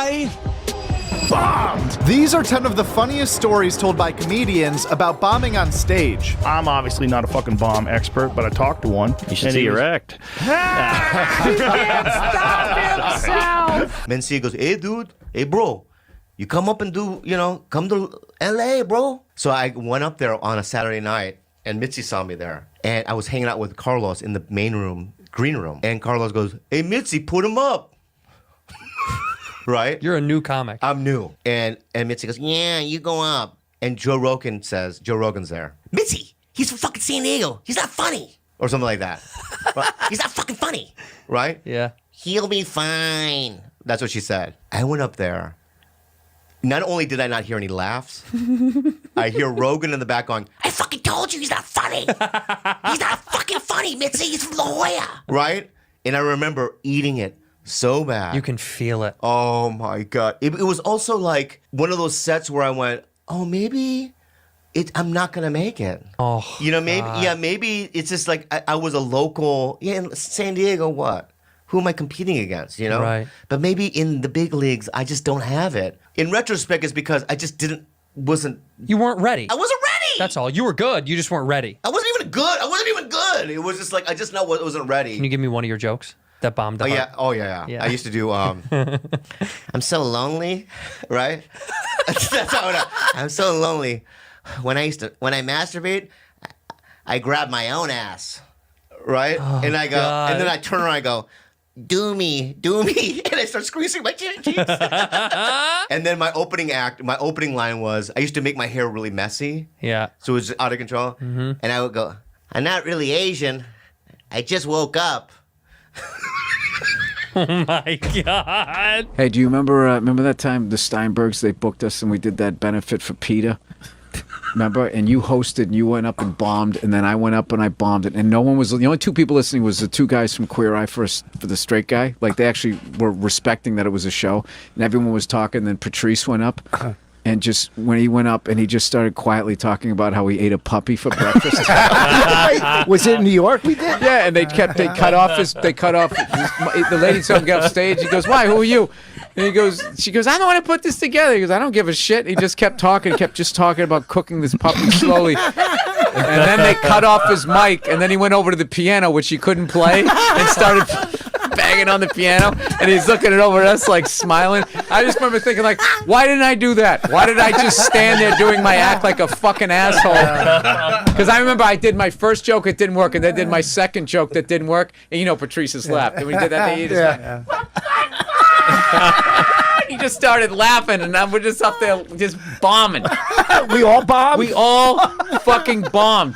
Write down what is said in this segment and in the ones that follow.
I bombed. These are 10 of the funniest stories told by comedians about bombing on stage. I'm obviously not a fucking bomb expert, but I talked to one. You should see erect. He can't stop himself. Mencia goes, hey, dude. Hey, bro. You come up and come to L.A., bro. So I went up there on a Saturday night, and Mitzi saw me there. And I was hanging out with Carlos in the main room, green room. And Carlos goes, hey, Mitzi, put him up. Right? You're a new comic. I'm new. And Mitzi goes, yeah, you go up. And Joe Rogan's there. Mitzi, he's from fucking San Diego. He's not funny. Or something like that. Right? He's not fucking funny. Right? Yeah. He'll be fine. That's what she said. I went up there. Not only did I not hear any laughs, I hear Rogan in the back going, I fucking told you he's not funny. He's not fucking funny, Mitzi. He's from La Jolla. Right? And I remember eating it so bad. You can feel it. Oh, my God. It was also like one of those sets where I went, oh, maybe I'm not going to make it. Oh, maybe it's just like I was a local. Yeah, in San Diego, what? Who am I competing against, Right. But maybe in the big leagues, I just don't have it. In retrospect, it's because I just wasn't. You weren't ready. I wasn't ready. That's all. You were good. You just weren't ready. I wasn't even good. It was just like, I just wasn't ready. Can you give me one of your jokes that bombed the heart? Oh, yeah. I used to do, I'm so lonely, right? That's how I'm so lonely. When I masturbate, I grab my own ass, right? Oh, and I go, God. and then I turn around and I go, do me, and I start squeezing my cheeks. And then my opening line was, I used to make my hair really messy. Yeah. So it was out of control. Mm-hmm. And I would go, I'm not really Asian. I just woke up. Oh my God. Hey, do you remember that time the Steinbergs, they booked us and we did that benefit for PETA? Remember? And you hosted and you went up and bombed, and then I went up and I bombed it. And no one was, the only two people listening was the two guys from Queer Eye for the straight guy. Like, they actually were respecting that it was a show. And everyone was talking. Then Patrice went up. And just when he went up and he just started quietly talking about how he ate a puppy for breakfast. Was it in New York we did? Yeah, and they cut off the lady saw him get off stage. He goes, why, who are you? And she goes, I'm the one who put this together. He goes, I don't give a shit. He just kept talking about cooking this puppy slowly. And then they cut off his mic, and then he went over to the piano, which he couldn't play, and started banging on the piano, and he's looking over at us like smiling. I just remember thinking, like, why didn't I do that? Why did I just stand there doing my act like a fucking asshole? Because I remember I did my first joke, it didn't work, and then did my second joke that didn't work, and Patrice's laughed. And when he did that, he just he just started laughing, and we're just up there just bombing. We all bombed? We all fucking bombed.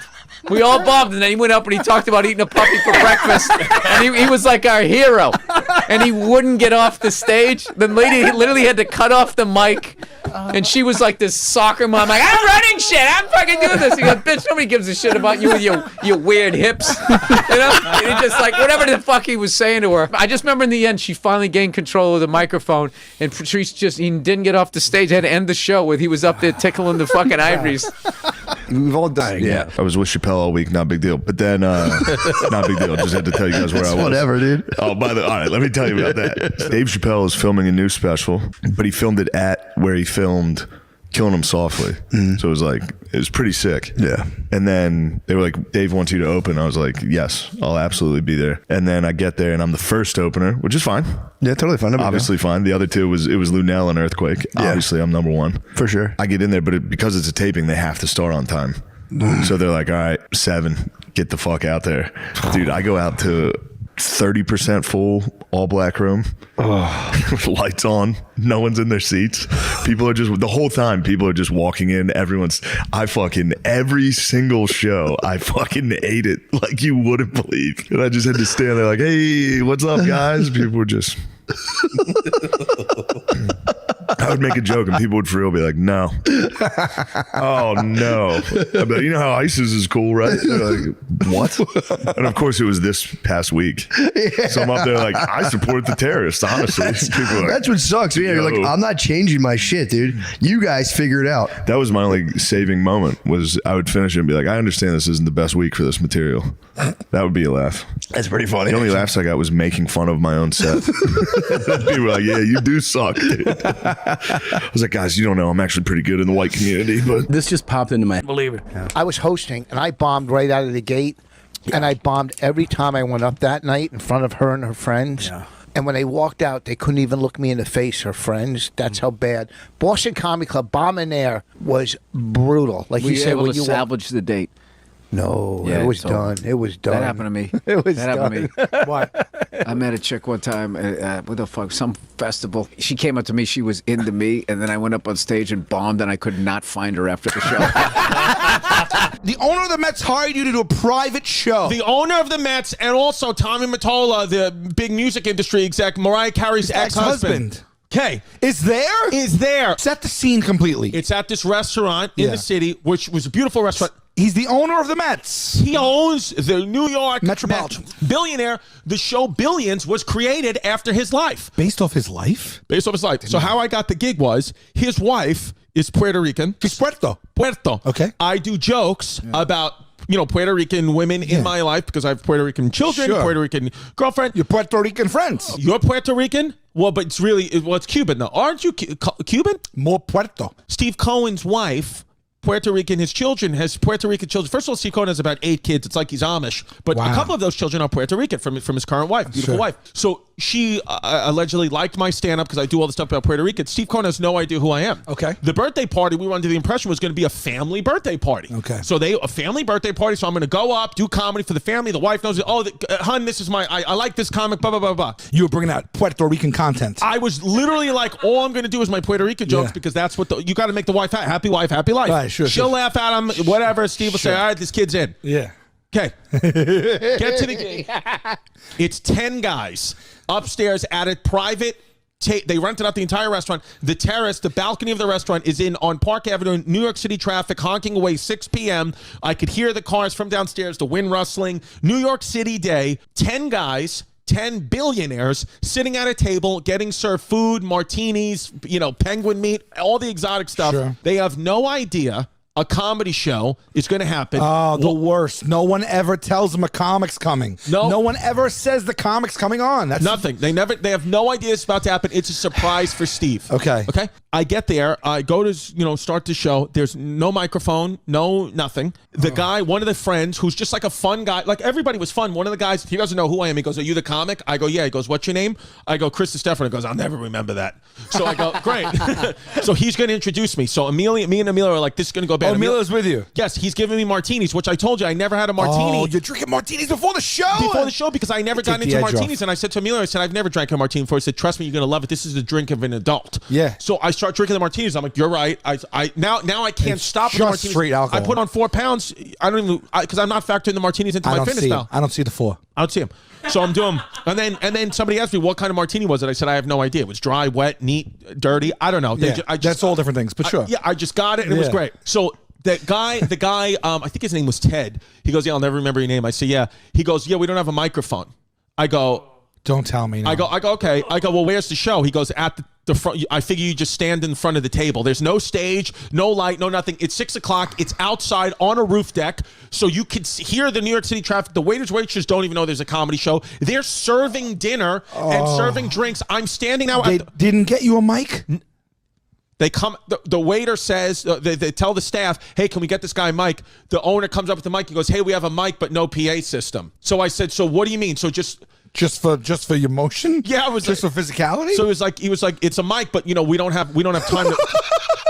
We all bombed, and then he went up and he talked about eating a puppy for breakfast, and he was like our hero, and he wouldn't get off the stage. The lady literally had to cut off the mic, and she was like this soccer mom, like, I'm running shit, I'm fucking doing this. He goes, bitch, nobody gives a shit about you with your weird hips, And he just like, whatever the fuck he was saying to her. I just remember in the end, she finally gained control of the microphone, and Patrice he didn't get off the stage, had to end the show with he was up there tickling the fucking ivories. We've all done it. Yeah. I was with Chappelle all week, not big deal. But then, not big deal. Just had to tell you guys where I was. Whatever, dude. Oh, all right, let me tell you about that. Dave Chappelle is filming a new special, but he filmed it at where he filmed Killing Him Softly. Mm-hmm. So it was pretty sick. Yeah. And then they were like, Dave wants you to open. I was like, yes, I'll absolutely be there. And then I get there and I'm the first opener, which is fine. Yeah, totally fine. Obviously fine. The other two was Lunel and Earthquake. Yeah. Obviously, I'm number one. For sure. I get in there, but because it's a taping, they have to start on time. So they're like, all right, 7, get the fuck out there. Dude, I go out to 30% full, all black room. Lights on. No one's in their seats. People are just, the whole time, people are just walking in. Every single show, I fucking ate it like you wouldn't believe. And I just had to stand there like, hey, what's up, guys? People were just... How I would make a joke and people would for real be like, no. Oh, no. I'd be like, you know how ISIS is cool, right? They're like, what? And of course, it was this past week. So I'm up there like, I support the terrorists, honestly. People are like, That's what sucks. Yeah, you're like, "Yo." I'm not changing my shit, dude. You guys figure it out. That was my only saving moment was I would finish it and be like, I understand this isn't the best week for this material. That would be a laugh. That's pretty funny. The only laughs I got was making fun of my own set. People were like, yeah, you do suck, dude. I was like, guys, you don't know. I'm actually pretty good in the white community. But This just popped into my... Believe it. I was hosting, and I bombed right out of the gate. And I bombed every time I went up that night in front of her and her friends. Yeah. And when they walked out, they couldn't even look me in the face, her friends. That's how bad. Boston Comedy Club, bombing there was brutal. Like Were you you said, able when to you salvage the date? No, Yeah, it was it's over. done. It was done. That happened to me. It was that happened done. to me. What? I met a chick one time. What the fuck? Some festival. She came up to me. She was into me, and then I went up on stage and bombed, and I could not find her after the show. The owner of the Mets hired you to do a private show. The owner of the Mets and also Tommy Mottola, the big music industry exec, Mariah Carey's ex-husband. Okay. Is there? Set the scene completely. It's at this restaurant in the city, which was a beautiful restaurant. He's the owner of the Mets. He owns the New York Metropolitan. Billionaire. The show Billions was created after his life. Based off his life? Based off his life. So how I got the gig was his wife is Puerto Rican. He's Puerto. Okay. I do jokes about, Puerto Rican women in my life because I have Puerto Rican children, Puerto Rican girlfriend. Your Puerto Rican friends. You're Puerto Rican? Well, but it's Cuban now. Aren't you Cuban? More Puerto. Steve Cohen's wife, Puerto Rican, his children has Puerto Rican children. First of all, Steve Cohen has about 8 kids. It's like he's Amish. But a couple of those children are Puerto Rican from his current wife, beautiful wife. So she allegedly liked my stand-up because I do all the stuff about Puerto Rican. Steve Cohen has no idea who I am. Okay. The birthday party, we were under the impression was going to be a family birthday party. Okay. So a family birthday party. So I'm going to go up, do comedy for the family. The wife knows, hun, this is I like this comic, blah, blah, blah, blah. You were bringing out Puerto Rican content. I was literally like, all I'm going to do is my Puerto Rican jokes because that's what you got to make the wife happy wife, happy life. Right, sure. She'll laugh at him, whatever. Steve will say, all right, this kid's in. Yeah. Okay. Get to the gig. It's 10 guys upstairs at a private they rented out the entire restaurant. The terrace, the balcony of the restaurant is on Park Avenue, New York City traffic, honking away 6 p.m. I could hear the cars from downstairs, the wind rustling. New York City day, 10 guys, 10 billionaires sitting at a table getting served food, martinis, penguin meat, all the exotic stuff. Sure. They have no idea a comedy show is going to happen. Oh, the worst. No one ever tells them a comic's coming. No one ever says the comic's coming on. That's nothing. They have no idea it's about to happen. It's a surprise for Steve. Okay. I get there. I go to, start the show. There's no microphone, no nothing. The guy, one of the friends, who's just like a fun guy, like everybody was fun. One of the guys, he doesn't know who I am. He goes, "Are you the comic?" I go, "Yeah." He goes, "What's your name?" I go, "Chris DeStefano." He goes, "I'll never remember that." So I go, "Great." So he's going to introduce me. So me and Amelia are like, this is going to go bad. Oh, Amelia's with you? Yes, he's giving me martinis, which I told you I never had a martini. Oh, you're drinking martinis before the show? Before the show, because I never got Take into the edge martinis. off. And I said to Amelia, I said, "I've never drank a martini before." I said, "Trust me, you're going to love it. This is the drink of an adult." Yeah. So I start drinking the martinis. I'm like, "You're right." Now I can't stop with the just martinis. straight alcohol. I put on 4 pounds. I don't even, because I'm not factoring the martinis into my fitness style. I don't see the 4. I don't see them. So I'm doing, and then somebody asked me what kind of martini was it. I said, I have no idea. It was dry, wet, neat, dirty. I don't know. That's all different things, but sure. I just got it and it was great. So the guy, I think his name was Ted. He goes, "Yeah, I'll never remember your name." I say, "Yeah." He goes, "Yeah, we don't have a microphone." I go, "Don't tell me." No. I go, okay. I go, "Well, where's the show?" He goes, "At the front." I figure you just stand in front of the table. There's no stage, no light, no nothing. It's 6 o'clock. It's outside on a roof deck, so you could hear the New York City traffic. The waiters, waitresses don't even know there's a comedy show. They're serving dinner and serving drinks. I'm standing out. They didn't get you a mic? They come. The waiter says, they tell the staff, "Hey, can we get this guy a mic?" The owner comes up with the mic. He goes, "Hey, we have a mic, but no PA system." So I said, "So what do you mean?" So just for your motion? Yeah, it was just for physicality. So he was like, "It's a mic, but we don't have time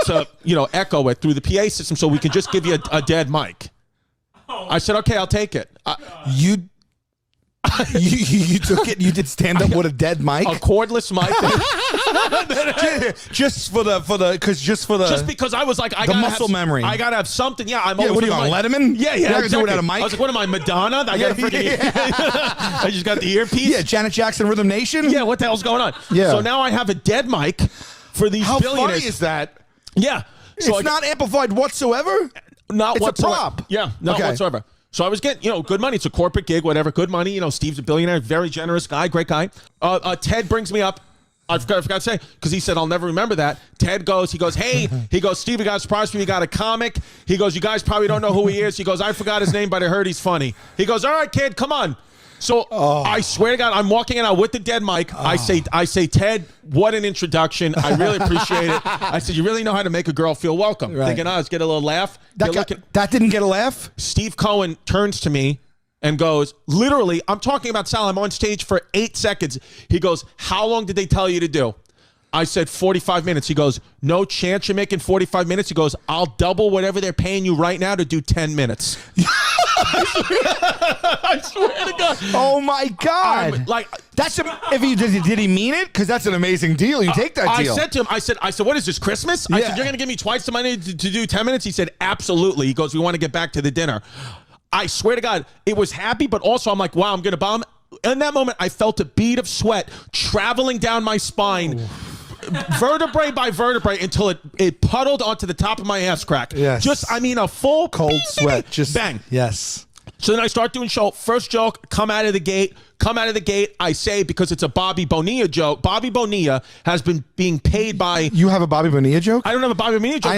to echo it through the PA system. So we can just give you a dead mic." I said, "Okay, I'll take it." You took it. You did stand up with a dead mic, a cordless mic. just because I was like, I gotta muscle memory. I gotta have something. Yeah, I'm. Yeah, what are you on, Letterman? Yeah. You're not gonna Exactly. do it without a mic? I was like, "What am I, Madonna? I got I just got the earpiece. Yeah, Janet Jackson, Rhythm Nation. Yeah, what the hell's going on? Yeah. So now I have a dead mic. for these How billionaires. funny is that? Yeah. So It's not amplified whatsoever? Not It's whatsoever. a prop. Yeah, not Okay. whatsoever. So I was getting, good money. It's a corporate gig, whatever. Good money. Steve's a billionaire, very generous guy, great guy. Ted brings me up. I forgot to say, because he said, I'll never remember that. Ted goes, hey, Steve, we got a surprise for you. We got a comic. He goes, you guys probably don't know who he is. He goes, I forgot his name, but I heard he's funny. He goes, all right, kid, come on. So I swear to God, I'm walking in out with the dead mic. I say, Ted, what an introduction. I really appreciate it. I said, you really know how to make a girl feel welcome. Right. Thinking, let's get a little laugh. That didn't get a laugh? Steve Cohen turns to me and goes, literally, I'm talking about Sal. I'm on stage for 8 seconds. He goes, how long did they tell you to do? I said 45 minutes. He goes, no chance you're making 45 minutes. He goes, I'll double whatever they're paying you right now to do 10 minutes. I swear to God. Oh my God! Did he mean it? Because that's an amazing deal. You take that deal. I said to him, I said, what is this, Christmas? I said, you're going to give me twice the money to do 10 minutes? He said, absolutely. He goes, we want to get back to the dinner. I swear to God, it was happy, but also I'm like, wow, I'm going to bomb. In that moment, I felt a bead of sweat traveling down my spine. Vertebrae by vertebrae until it puddled onto the top of my ass crack. Yes. A full cold sweat. Just bang. Yes. So then I start doing show. First joke, come out of the gate. I say, because it's a Bobby Bonilla joke. Bobby Bonilla has been being paid by. You have a Bobby Bonilla joke? I don't have a Bobby Bonilla joke.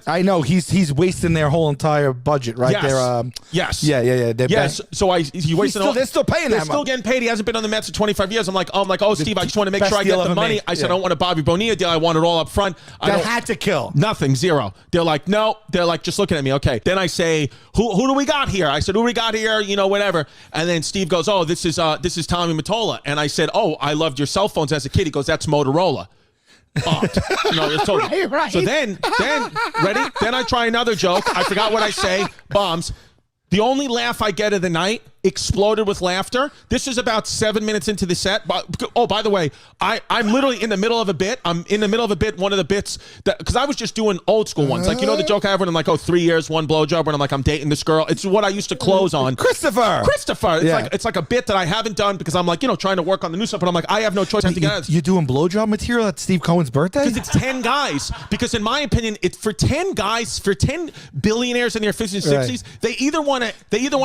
I know. He's wasting their whole entire budget, right? Yes. Yes. Yeah. Yes. So he wasted. They're still paying They're that still much. getting paid. He hasn't been on the Mets for 25 years. I'm like, Steve, I just want to make best sure I deal get the ever money. made. I said, I Yeah. don't want a Bobby Bonilla deal. I want it all up front. That had to kill. Nothing, zero. They're like, no. They're like, just looking at me. Okay. Then I say, who do we got here? I said, who we got here? Whatever. And then Steve goes, oh, this is Tommy Mottola. And I said, oh, I loved your cell phones as a kid. He goes, that's Motorola. Oh, no, it's totally. Right. So then, ready? Then I try another joke. I forgot what I say. Bombs. The only laugh I get of the night exploded with laughter. This is about 7 minutes into the set. By the way, I'm literally in the middle of a bit. I'm in the middle of a bit. One of the bits that, because I was just doing old school ones. Like, the joke I have when I'm like, 3 years, one blowjob, when I'm like, I'm dating this girl. It's what I used to close on. Christopher. It's like a bit that I haven't done because I'm like, trying to work on the new stuff. But I'm like, I have no choice. I have to get out of this. You're doing blowjob material at Steve Cohen's birthday? Because it's 10 guys. Because in my opinion, it's for 10 guys, for 10 billionaires in their 50s and 60s, they either want to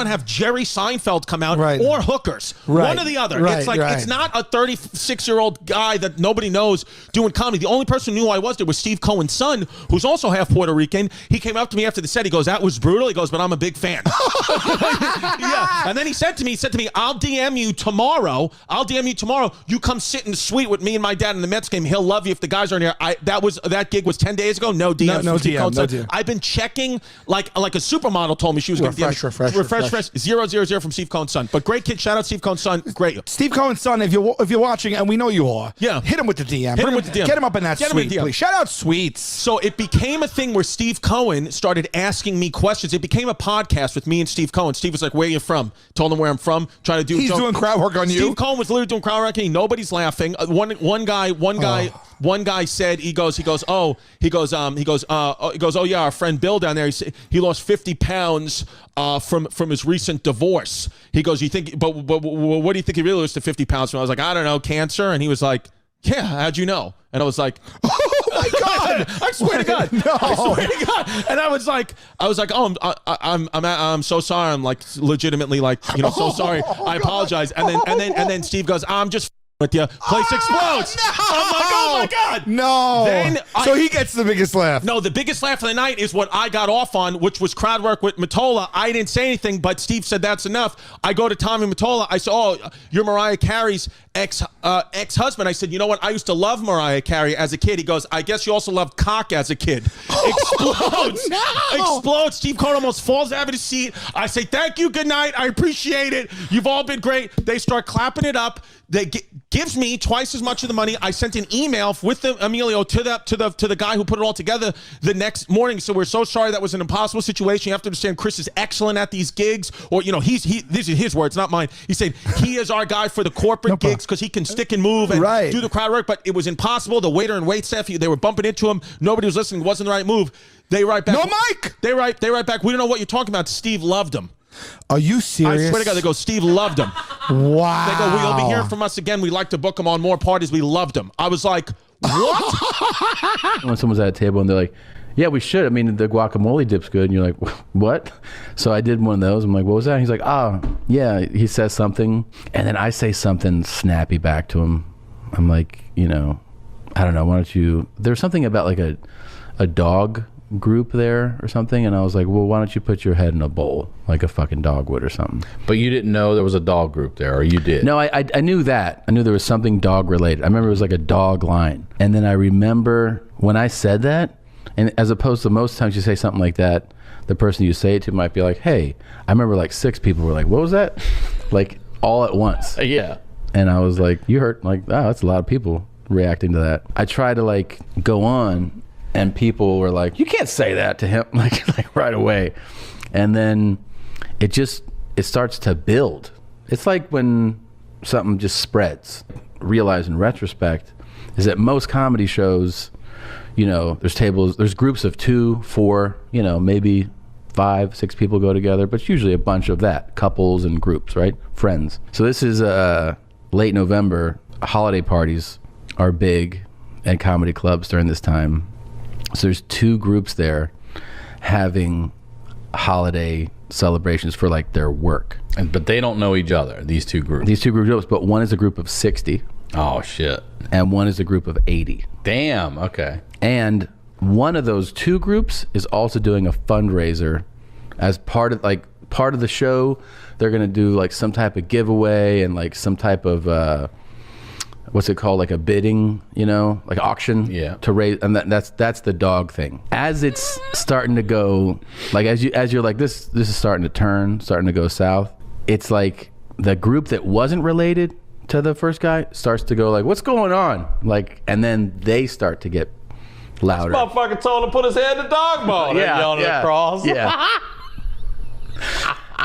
have Jerry Seinfeld come out or hookers. One or the other. It's not a 36-year-old guy that nobody knows doing comedy. The only person who knew I was there was Steve Cohen's son, who's also half Puerto Rican. He came up to me after the set. He goes, that was brutal. He goes, but I'm a big fan. Yeah. And then he said to me, I'll DM you tomorrow. You come sit in the suite with me and my dad in the Mets game. He'll love you if the guys aren't here. That gig was 10 days ago. No DMs. No DM. I've been checking like a supermodel told me she was going to refresh 000 from Steve Cohen's son. But great kid. Shout out Steve Cohen's son. Great. Steve Cohen's son, if you're watching, and we know you are, hit him with the DM. Hit him with the DM. Get him up in that suite, please. Shout out suites. So it became a thing where Steve Cohen started asking me questions. It became a podcast with me and Steve Cohen. Steve was like, where are you from? Told him where I'm from. Trying to do. He's doing crowd work on you. Steve Cohen was literally doing crowd work on me. Nobody's laughing. One guy said, oh yeah, our friend Bill down there, he lost 50 pounds from his recent divorce. He goes, but what do you think he really lost to 50 pounds from? I was like, I don't know, cancer. And he was like, yeah, how'd you know? And I was like, oh my God, I swear to God. No. I swear to God. And I was like, oh, I'm so sorry. I'm like legitimately like, so sorry. I apologize. And then Steve goes, I'm just with you. Place explodes. No. I'm like, oh my God. No. So he gets the biggest laugh. No, the biggest laugh of the night is what I got off on, which was crowd work with Mottola. I didn't say anything, but Steve said that's enough. I go to Tommy Mottola. I said, oh, you're Mariah Carey's ex-husband. I said, you know what? I used to love Mariah Carey as a kid. He goes, I guess you also loved cock as a kid. Explodes. Explodes. Steve Cohen almost falls out of his seat. I say, thank you. Good night. I appreciate it. You've all been great. They start clapping it up. They gives me twice as much of the money. I sent an email with Emilio to the guy who put it all together the next morning. So we're so sorry, that was an impossible situation. You have to understand, Chris is excellent at these gigs. Or these are his words, not mine. He said he is our guy for the corporate gigs because he can stick and move and do the crowd work. But it was impossible. The waiter and wait staff, they were bumping into him. Nobody was listening. It wasn't the right move. They write back. No mic. They write back. We don't know what you're talking about. Steve loved him. Are you serious? I swear to God, they go, Steve loved him. Wow. They go, you'll be hearing from us again. We like to book him on more parties. We loved him. I was like, What? When someone's at a table and they're like, yeah, we should. I mean, the guacamole dip's good. And you're like, what? So I did one of those. I'm like, what was that? And he's like, oh, yeah. He says something. And then I say something snappy back to him. I'm like, you know, I don't know. Why don't you? There's something about like a dog group there or something. And I was like, well, why don't you put your head in a bowl like a fucking dog would or something? But you didn't know there was a dog group there, or you did? No, I knew that. I knew there was something dog related. I remember it was like a dog line. And then I remember when I said that, and as opposed to most times you say something like that, the person you say it to might be like, hey, I remember like 6 people were like, what was that? Like all at once. Yeah. And I was like, you heard, like, oh, that's a lot of people reacting to that. I tried to like go on, and people were like, you can't say that to him, like right away. And then it starts to build. It's like when something just spreads. Realize in retrospect is that most comedy shows, you know, there's groups of 2, 4, you know, maybe 5, 6 people go together, but it's usually a bunch of that, couples and groups, right? Friends. So this is late November. Holiday parties are big at comedy clubs during this time. So there's 2 groups there having holiday celebrations for like their work. But they don't know each other, these 2 groups. These 2 groups, but one is a group of 60. Oh, shit. And one is a group of 80. Damn, okay. And one of those 2 groups is also doing a fundraiser as part of the show. They're going to do like some type of giveaway and like some type of what's it called, like a bidding, you know, like auction, to raise, and that's the dog thing. As it's starting to go, like as you're like this is starting to go south. It's like the group that wasn't related to the first guy starts to go like, what's going on? Like, and then they start to get louder. This motherfucker told him to put his head in the dog bowl. Yeah, yelling across. Yeah.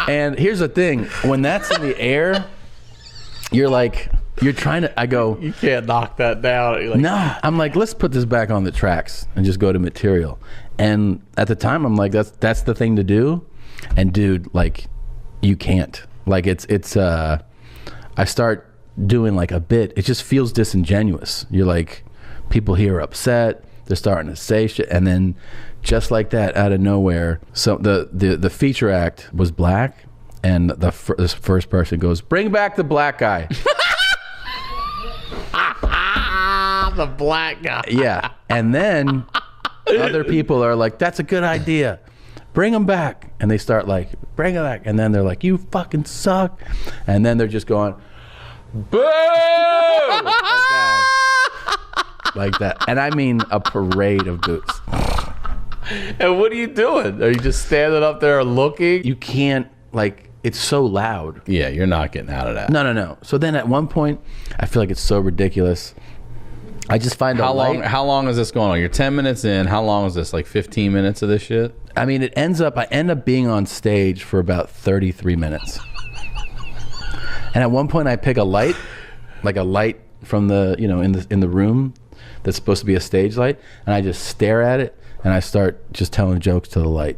And here's the thing: when that's in the air, you're trying to. I go, you can't knock that down. You're like, nah. I'm like, let's put this back on the tracks and just go to material. And at the time, I'm like, that's the thing to do. And dude, like, you can't. Like, it's. I start doing like a bit. It just feels disingenuous. You're like, people here are upset. They're starting to say shit, and then just like that, out of nowhere, so the feature act was black, and this first person goes, "Bring back the black guy." the black guy. Yeah, and then other people are like, "That's a good idea. Bring him back," and they start like, "Bring him back," and then they're like, "You fucking suck," and then they're just going, "Boo!" like that, and I mean a parade of boots. And what are you doing? Are you just standing up there looking? You can't, like, it's so loud. Yeah, you're not getting out of that. No. So then at one point, I feel like it's so ridiculous. I just find how long is this going on? You're 10 minutes in. How long is this? Like 15 minutes of this shit? I mean, I end up being on stage for about 33 minutes. And at one point I pick a light, like a light from the, you know, in the room that's supposed to be a stage light, and I just stare at it and I start just telling jokes to the light.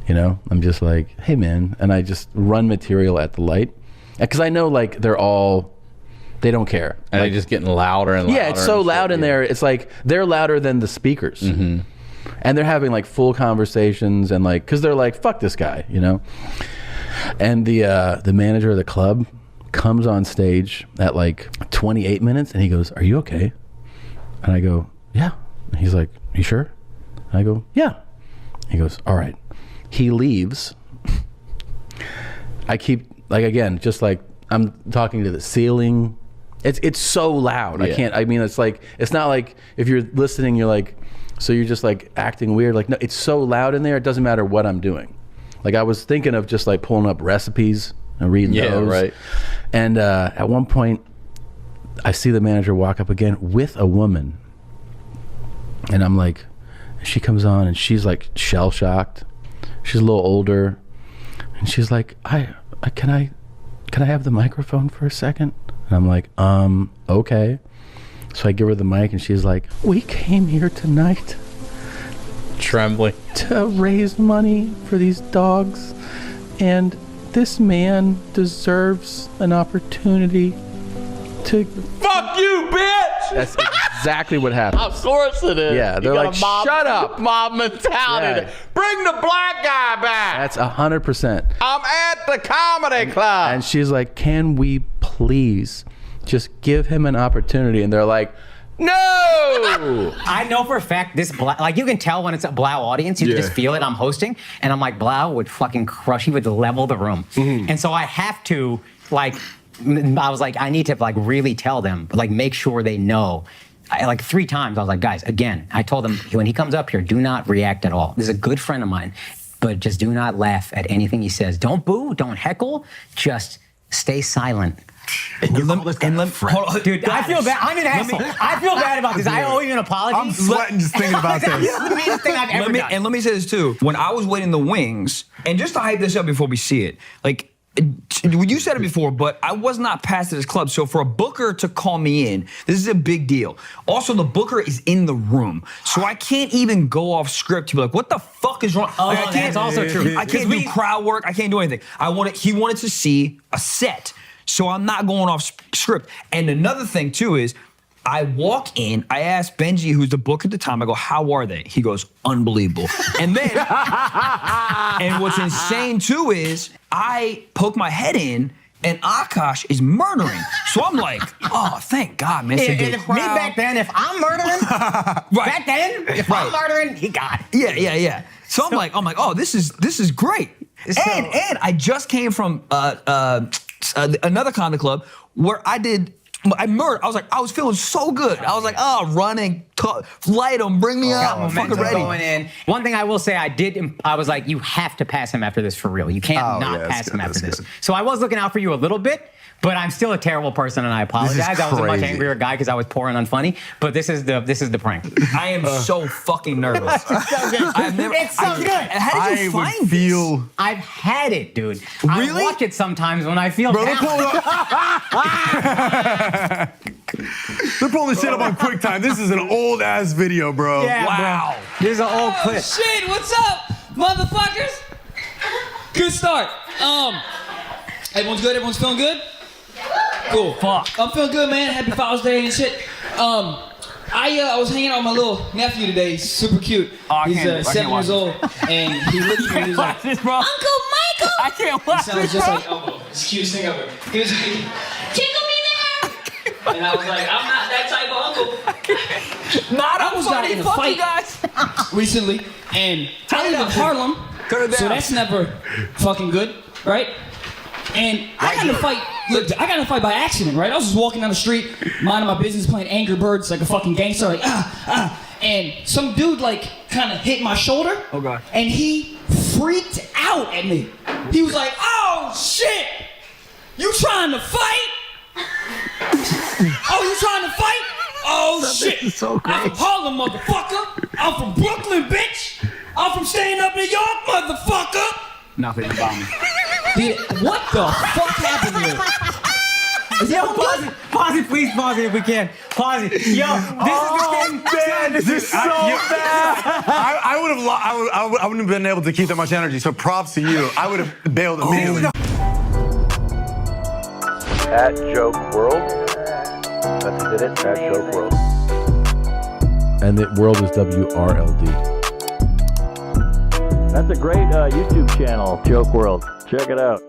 You know, I'm just like, hey man, and I just run material at the light because I know like they don't care, and like, they're just getting louder and louder. Yeah, it's so loud in there. It's like they're louder than the speakers, and they're having like full conversations and like because they're like, fuck this guy, you know. And the manager of the club comes on stage at like 28 minutes and he goes, "Are you okay?" And I go, "Yeah." And he's like, "You sure?" And I go, "Yeah." He goes, "All right." He leaves. I keep, like, again, just like I'm talking to the ceiling. It's so loud. I can't, I mean, it's like, it's not like if you're listening, you're like, so you're just like acting weird. Like, no, it's so loud in there. It doesn't matter what I'm doing. Like I was thinking of just like pulling up recipes and reading those. Right. And at one point I see the manager walk up again with a woman. And I'm like, she comes on and she's like shell shocked. She's a little older, and she's like, can I have the microphone for a second? And I'm like, okay. So I give her the mic, and she's like, we came here tonight, trembling, to raise money for these dogs, and this man deserves an opportunity to fuck you, bitch. That's exactly what happened. Of course it is. Yeah, they're You got like, a mob, shut up. mob mentality. Yeah. Bring the black guy back. That's 100%. I'm at the comedy club. And she's like, can we please just give him an opportunity? And they're like, no. I know for a fact this Blau, like you can tell when it's a Blau audience, you can just feel it. I'm hosting, and I'm like, Blau would fucking crush. He would level the room, and so I have to I was like, I need to like really tell them, like make sure they know. Like 3 times, I was like, guys, again, I told them when he comes up here, do not react at all. This is a good friend of mine, but just do not laugh at anything he says. Don't boo, don't heckle, just stay silent. And you hold on, dude, I feel bad. I'm an asshole. I feel bad about this. I owe you an apology. I'm sweating just thinking about this. This is the meanest thing I've ever done. And let me say this too. When I was waiting in the wings, and just to hype this up before we see it, like you said it before, but I was not passed to this club. So for a booker to call me in, this is a big deal. Also, the booker is in the room, so I can't even go off script to be like, "What the fuck is wrong?" Oh, Like, I can't, that's also true. I can't do crowd work. I can't do anything. He wanted to see a set. So I'm not going off script. And another thing too is, I walk in, I ask Benji, who's the book at the time, I go, how are they? He goes, unbelievable. And then, and what's insane too is, I poke my head in, and Akash is murdering. So I'm like, oh, thank God, man. Me back then, if I'm murdering, back then, if I'm murdering, he got it. Yeah. So I'm like, oh, this is great. And I just came from another comedy club where I murdered. I was feeling so good. I was like, running, light him, bring me up, I'm fucking ready. Going in. One thing I will say, I was like, you have to pass him after this for real. You can't not pass him after this. So I was looking out for you a little bit, but I'm still a terrible person, and I apologize. I was a much angrier guy because I was poor and unfunny. But this is the prank. I am so fucking nervous. It's so good. How did you find this? I've had it, dude. Really? I watch it sometimes when I feel Bro, down. they're pulling this shit up on QuickTime. This is an old ass video, bro. Yeah, wow. Bro. There's an old clip. Shit, what's up, motherfuckers? Good start. Everyone's good? Everyone's feeling good? Cool. Fuck. I'm feeling good, man. Happy Father's Day and shit. I was hanging out with my little nephew today. He's super cute. He's 7 years old, and he looked at me and he's like, Uncle Michael! I can't watch He sounds just like Elmo. It's the cutest thing ever. He was like, tickle me there! And I was like, I'm not that type of uncle. I was got in a fight recently, and I live in Harlem, so that's never fucking good, right? And I got in a fight. Look, I got in a fight by accident, right? I was just walking down the street, minding my business, playing Angry Birds like a fucking gangster, like and some dude like kind of hit my shoulder. Oh god! And he freaked out at me. He was like, "Oh shit! You trying to fight? Oh, you trying to fight? Oh shit! So great. I'm from Harlem, motherfucker. I'm from Brooklyn, bitch. I'm from staying up New York, motherfucker." Nothing about me. Dude, what the fuck happened here? Yo, pause it, please pause it if we can. Pause it. Yo, this is the thing. Man, this is so bad. I wouldn't have been able to keep that much energy. So props to you. I would have bailed immediately. At Joke World. That's who did it. At Joke World. And the world is WRLD. That's a great YouTube channel, Joke World. Check it out.